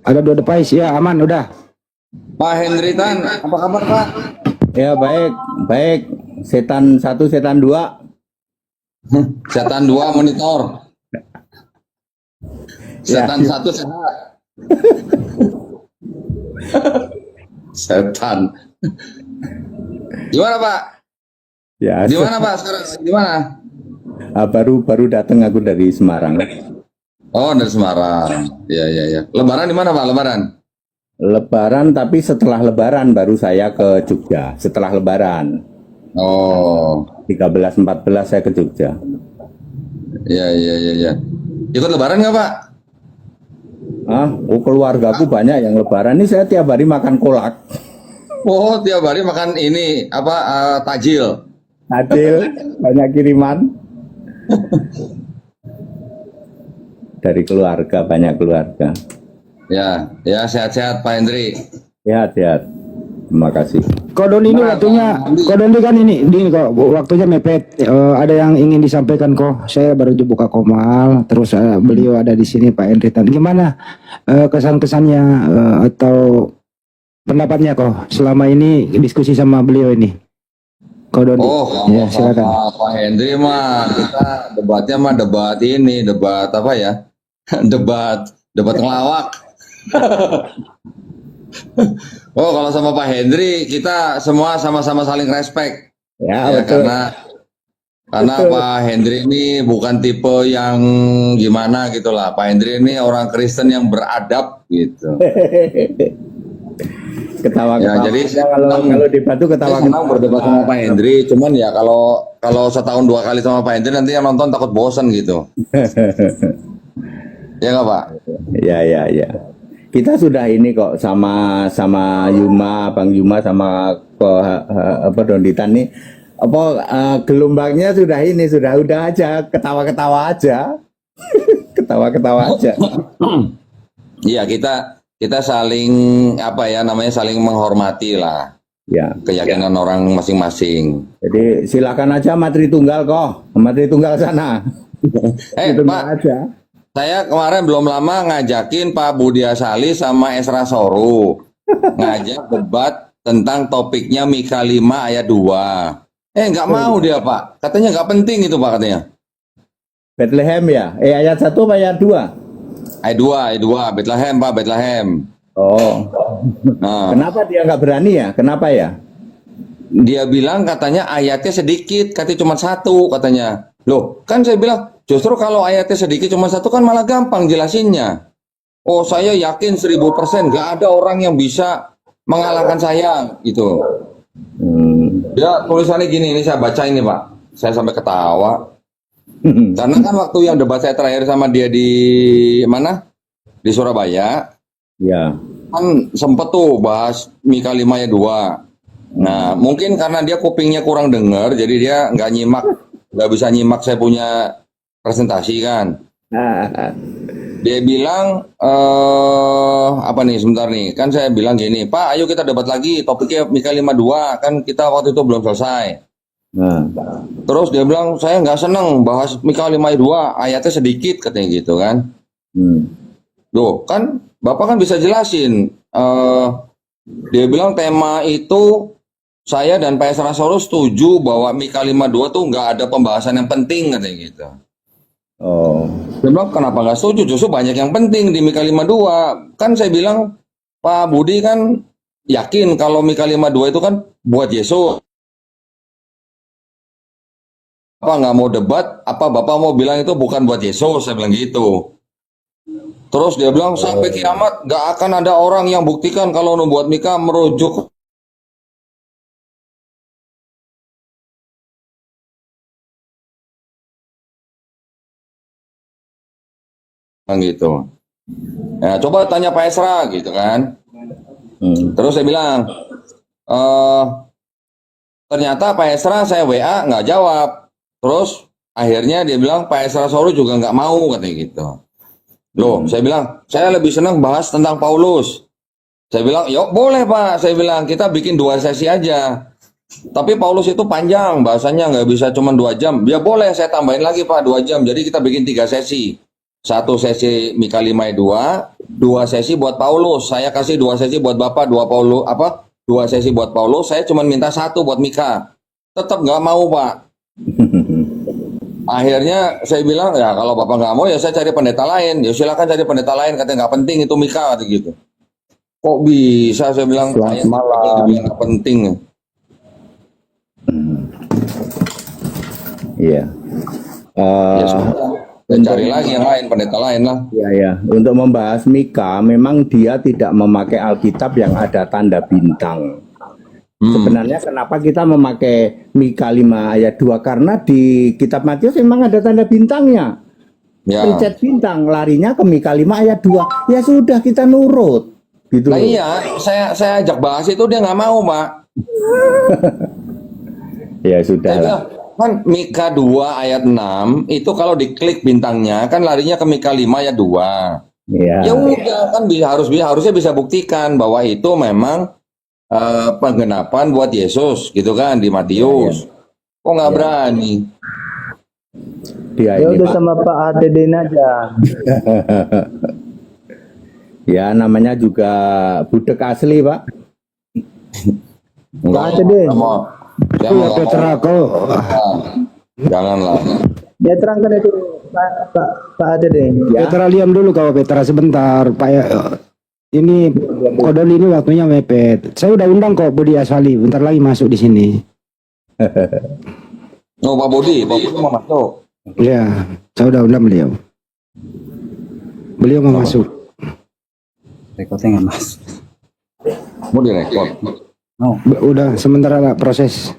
Ada dua device ya, aman udah. Pak Henry Tan, apa kabar Pak? Ya baik, baik. Setan satu, setan dua. Setan 2 monitor. Setan Ya. 1 sehat. Setan. Gimana Pak? Ya, Gimana Pak sekarang? Gimana? baru datang aku dari Semarang. Oh, dari Semarang. Ya. Lebaran di mana Pak? Lebaran? Lebaran, tapi setelah Lebaran baru saya ke Jogja. Setelah Lebaran, Oh, 13-14 saya ke Jogja. ya. Ikut Lebaran nggak Pak? Keluargaku banyak yang Lebaran. Ini saya tiap hari makan kolak. Oh, tiap hari makan ini apa takjil. Adil, banyak kiriman. Dari keluarga, banyak keluarga. Ya sehat-sehat Pak Hendri. Sehat. Terima kasih. Kodon ini waktunya, kodon ini kan ini kok waktunya mepet. Ada yang ingin disampaikan kok. Saya baru buka Komal, terus beliau ada di sini Pak Henry Tan. Gimana kesan-kesannya atau pendapatnya kok selama ini diskusi sama beliau ini? Kodon. Oh, Ya, silakan. Pak Hendri mah kita debatnya mah debat apa ya? debat ngelawak. Oh, kalau sama Pak Hendri kita semua sama-sama saling respect. Ya, Ya, betul. karena Betul. Pak Hendri ini bukan tipe yang gimana gitu lah. Pak Hendri ini orang Kristen yang beradab gitu. Ketawa-ketawa. Ya, jadi aja kalau debat tuh saya ketawa-ketawa. senang berdebat sama Pak Hendri, cuman ya kalau setahun 2 kali sama Pak Hendri nanti yang nonton takut bosan gitu. Ya nggak Pak? Ya. Kita sudah ini kok sama Yuma, Bang Yuma sama apa Donditan nih. Gelombangnya sudah udah aja ketawa-ketawa aja. Ketawa-ketawa aja. Iya, kita saling apa ya namanya saling menghormati lah Ya. keyakinan orang masing-masing. Jadi silakan aja Matri Tunggal kok. Matri Tunggal sana. Pak, Aja. saya kemarin belum lama ngajakin Pak Budi Asali sama Esra Soru ngajak debat tentang topiknya Mika 5 ayat 2. Nggak mau dia Pak, katanya nggak penting itu Pak katanya. Bethlehem ya? Ayat 1 apa ayat 2? Ayat 2, Bethlehem Pak, Bethlehem. Oh. Nah, Kenapa dia nggak berani ya? Kenapa ya? dia bilang katanya ayatnya sedikit, katanya cuma 1 katanya. Loh, kan saya bilang justru kalau ayatnya sedikit cuma 1 kan malah gampang jelasinnya. Oh, saya yakin 1000% nggak ada orang yang bisa mengalahkan saya gitu. Ya tulisannya gini, ini saya baca ini Pak, saya sampai ketawa. Karena kan waktu yang debat saya terakhir sama dia di mana? Di Surabaya, Ya. kan sempet tuh bahas Mika 5 ayat 2. Nah, mungkin karena dia kupingnya kurang dengar, jadi dia nggak bisa nyimak saya punya presentasi kan. Dia bilang, apa nih, sebentar nih, kan saya bilang gini, Pak, ayo kita debat lagi, topiknya Mika 5:2, kan kita waktu itu belum selesai. Nah. Terus dia bilang, saya nggak seneng bahas Mika 5:2, ayatnya sedikit, katanya gitu kan. Loh, kan Bapak kan bisa jelasin. Dia bilang tema itu, saya dan Pak Esra Soru setuju bahwa Mika 5:2 tuh nggak ada pembahasan yang penting, katanya gitu. Oh. Dia bilang, kenapa nggak setuju? Justru banyak yang penting di Mika 5:2. Kan saya bilang, Pak Budi kan yakin kalau Mika 5:2 itu kan buat Yesus. Apa nggak mau debat? Apa Bapak mau bilang itu bukan buat Yesus? Saya bilang gitu. Terus dia bilang, sampai kiamat nggak akan ada orang yang buktikan kalau membuat Mika merujuk gitu. Nah, coba tanya Pak Esra gitu kan. Terus saya bilang, ternyata Pak Esra saya WA nggak jawab. Terus akhirnya dia bilang Pak Esra Soru juga nggak mau, katanya gitu. Loh, saya bilang saya lebih senang bahas tentang Paulus. Saya bilang, yuk boleh Pak. Saya bilang kita bikin 2 sesi aja. Tapi Paulus itu panjang, bahasanya nggak bisa cuma 2 jam. Ya boleh, saya tambahin lagi Pak 2 jam. Jadi kita bikin 3 sesi. 1 sesi Mika 5 ayat 2 sesi buat Paulus. Saya kasih 2 sesi buat Bapak, 2 sesi buat Paulus. Saya cuma minta 1 buat Mika. Tetap nggak mau, Pak. Akhirnya saya bilang, ya kalau Bapak nggak mau, ya saya cari pendeta lain. Ya silakan cari pendeta lain. Katanya nggak penting itu Mika, kata gitu. Kok bisa? Saya bilang, Selamat saya malam. nggak penting. Iya. Ya sudah. Dan cari lagi yang lain, pendeta lain lah. Ya, ya. Untuk membahas Mika, memang dia tidak memakai Alkitab yang ada tanda bintang. Sebenarnya kenapa kita memakai Mika 5 ayat 2? Karena di kitab Matius memang ada tanda bintangnya. Ya. Pencet bintang, larinya ke Mika 5 ayat 2. Ya sudah, kita nurut. Gitu Nah loh. iya, saya ajak bahas itu dia nggak mau, Pak. Ya sudah Saya lah. bilang, kan Mika 2 ayat 6 itu kalau diklik bintangnya kan larinya ke Mika 5 ayat 2. Ya. Ya udah kan harusnya bisa buktikan bahwa itu memang penggenapan buat Yesus gitu kan di Matius. Kok nggak berani? Dia Ya ini udah Pak. sama Pak Adedin aja. Ya namanya juga budek asli Pak. Enggak, Pak Adedin. saya Iya mau Petra kau janganlah. Dia terangkan itu Pak Adedin. Ya. Petra diam dulu kau Petra sebentar Pak ya. Ini kodol ini waktunya mepet. Saya udah undang kok Budi Aswali, bentar lagi masuk di sini. Oh Pak Budi mau masuk. Ya, saya udah undang beliau. Beliau mau masuk. Rekodnya nggak mas? Mau direkod. Udah sementara lah proses.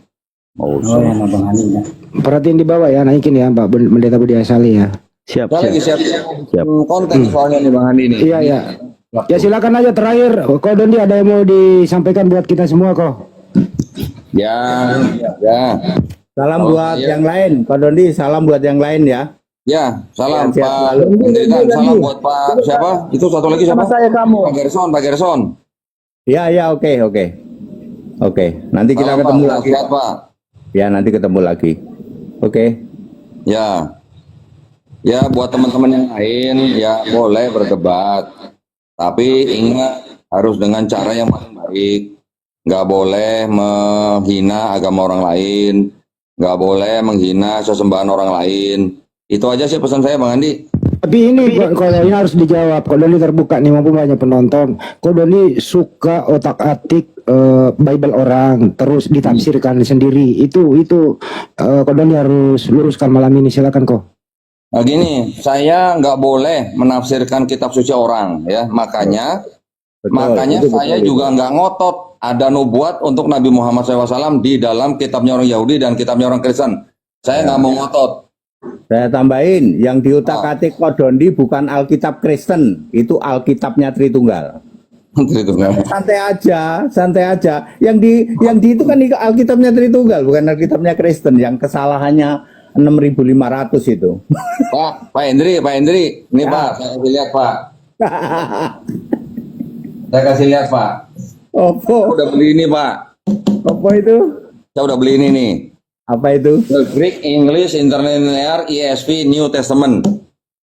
Oh, Oh yang Bang Ali ya. Perhatiin di bawah ya, naikin ya Pak Pendeta Budi Aswali ya. Saya lagi siap konten soalnya nih Bang Andi nih. Iya ya. Ya silakan aja terakhir. Kok Dondi ada yang mau disampaikan buat kita semua kok? Ya, ya. Salam Oh, buat iya. yang lain, Pak Dondi. Salam buat yang lain ya. Ya, salam Sehat Pak selalu. Pendeta, salam buat Pak siapa? Itu satu lagi siapa? Sama saya kamu. Pak Gerson. Ya, ya, oke, oke. Oke, nanti kita Salam, ketemu Pak. lagi. Sehat, Pak. Ya, nanti ketemu lagi. Oke. Ya. Ya, buat teman-teman yang lain ya boleh berdebat. Tapi ingat harus dengan cara yang baik. Nggak boleh menghina agama orang lain. Nggak boleh menghina sesembahan orang lain. Itu aja sih pesan saya Bang Andi. Tapi ini kalau ini harus dijawab. Kalau Doni terbuka nih maupun banyak penonton. Kalau Doni suka otak-atik Bible orang terus ditafsirkan sendiri. Itu kalau Doni harus luruskan malam ini. Silakan kok. Nah gini, saya nggak boleh menafsirkan kitab suci orang ya. Makanya Betul, itu saya betul. juga nggak ngotot ada nubuat untuk Nabi Muhammad SAW di dalam kitabnya orang Yahudi dan kitabnya orang Kristen. Saya nggak mau ngotot. Saya tambahin, yang diutak-atik Pak Dondi bukan Alkitab Kristen, itu Alkitabnya Tritunggal. Gitu kan. Santai aja. Yang di itu kan Alkitabnya Tritunggal, bukan Alkitabnya Kristen. Yang kesalahannya 6.500 itu. Pak Hendri, ini Ya. Pak, saya kasih lihat Pak. Saya kasih lihat Pak. Saya Apa? udah beli ini Pak. Apa itu? Saya udah beli ini nih. Apa itu? The Greek English Interlinear ESV New Testament.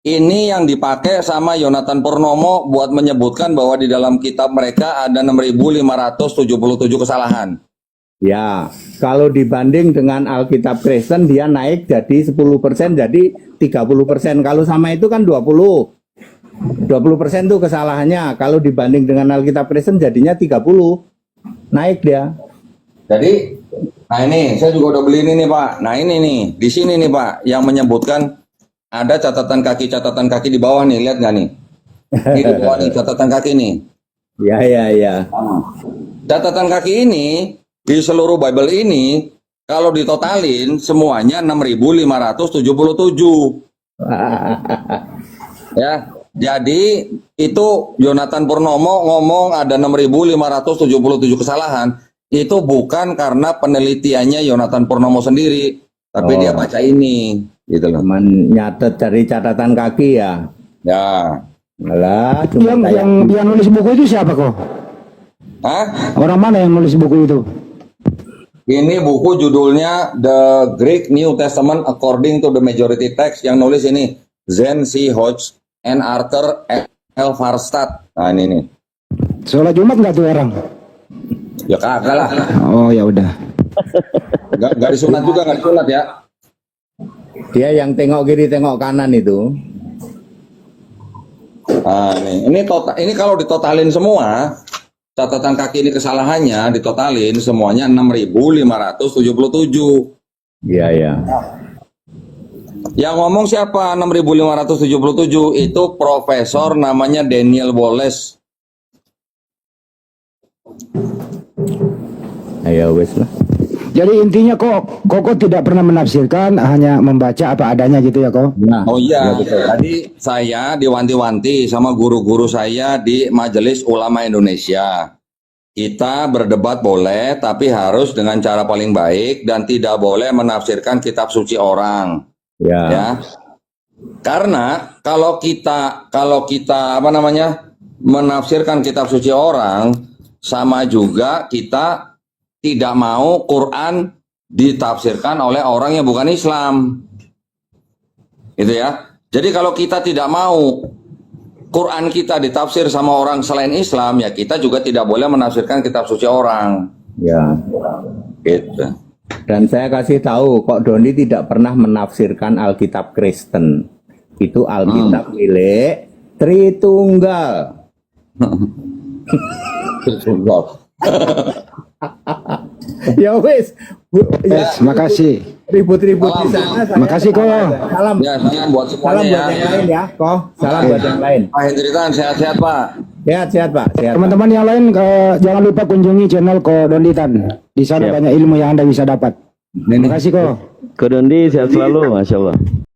Ini yang dipakai sama Yonatan Purnomo buat menyebutkan bahwa di dalam kitab mereka ada 6.577 kesalahan. Ya, kalau dibanding dengan Alkitab Kristen dia naik jadi 10% jadi 30%. Kalau sama itu kan 20% tuh kesalahannya. Kalau dibanding dengan Alkitab Kristen jadinya 30. Naik dia. Jadi, nah ini saya juga udah beli ini nih Pak. Nah ini nih, di sini nih Pak, yang menyebutkan ada catatan kaki di bawah nih, lihat nggak nih? Ini di bawah nih, catatan kaki nih. Ya, ya, ya. Catatan kaki ini di seluruh Bible ini kalau ditotalin semuanya 6.577. Ya, jadi itu Yonatan Purnomo ngomong ada 6.577 kesalahan. Itu bukan karena penelitiannya Yonatan Purnomo sendiri, tapi dia baca ini, gitu loh. Cuman nyatet dari catatan kaki ya. Ya, Alah, cuma kayak Yang nulis buku itu siapa kok? hah? Orang mana yang nulis buku itu? Ini buku judulnya The Greek New Testament According to the Majority Text, yang nulis ini Zen C. Hodge and Arthur L. Farstad. Nah ini nih. Sholat Jumat nggak tuh orang? Ya kagak lah. Oh ya udah. Nggak disunat juga, nggak disunat ya. Dia yang tengok kiri tengok kanan itu. Nah, ini kalau ditotalin semua, catatan kaki ini kesalahannya ditotalin semuanya 6.577. Iya ya. Yang ngomong siapa 6.577? Itu profesor namanya Daniel Wallace. Ayo wes lah. Jadi intinya Koko tidak pernah menafsirkan, hanya membaca apa adanya gitu ya kok? Nah, Oh iya, ya betul. tadi saya diwanti-wanti sama guru-guru saya di Majelis Ulama Indonesia. Kita berdebat boleh, tapi harus dengan cara paling baik dan tidak boleh menafsirkan kitab suci orang. Ya. Ya, karena kalau kita apa namanya menafsirkan kitab suci orang, sama juga kita tidak mau Quran ditafsirkan oleh orang yang bukan Islam, gitu ya. Jadi kalau kita tidak mau Quran kita ditafsir sama orang selain Islam, ya kita juga tidak boleh menafsirkan kitab suci orang, Ya. gitu. Dan saya kasih tahu, kok Doni tidak pernah menafsirkan Alkitab Kristen. Itu Alkitab milik Tritunggal. Ya wis. Yes, makasih. Ribut-ribut di sana. saya- Makasih, Ko. Salam. Ya, salam buat Salam semuanya buat yang ya. lain ya, Ko. Salam buat yang lain. Pak Hendritan, sehat-sehat Pak. Sehat-sehat, Pak. Sehat. Pak. Teman-teman yang lain jangan lupa kunjungi channel Ko Donditan. Di sana Siap. banyak ilmu yang Anda bisa dapat. Terima kasih Ko. Ko Dondi sehat selalu, Masya Allah.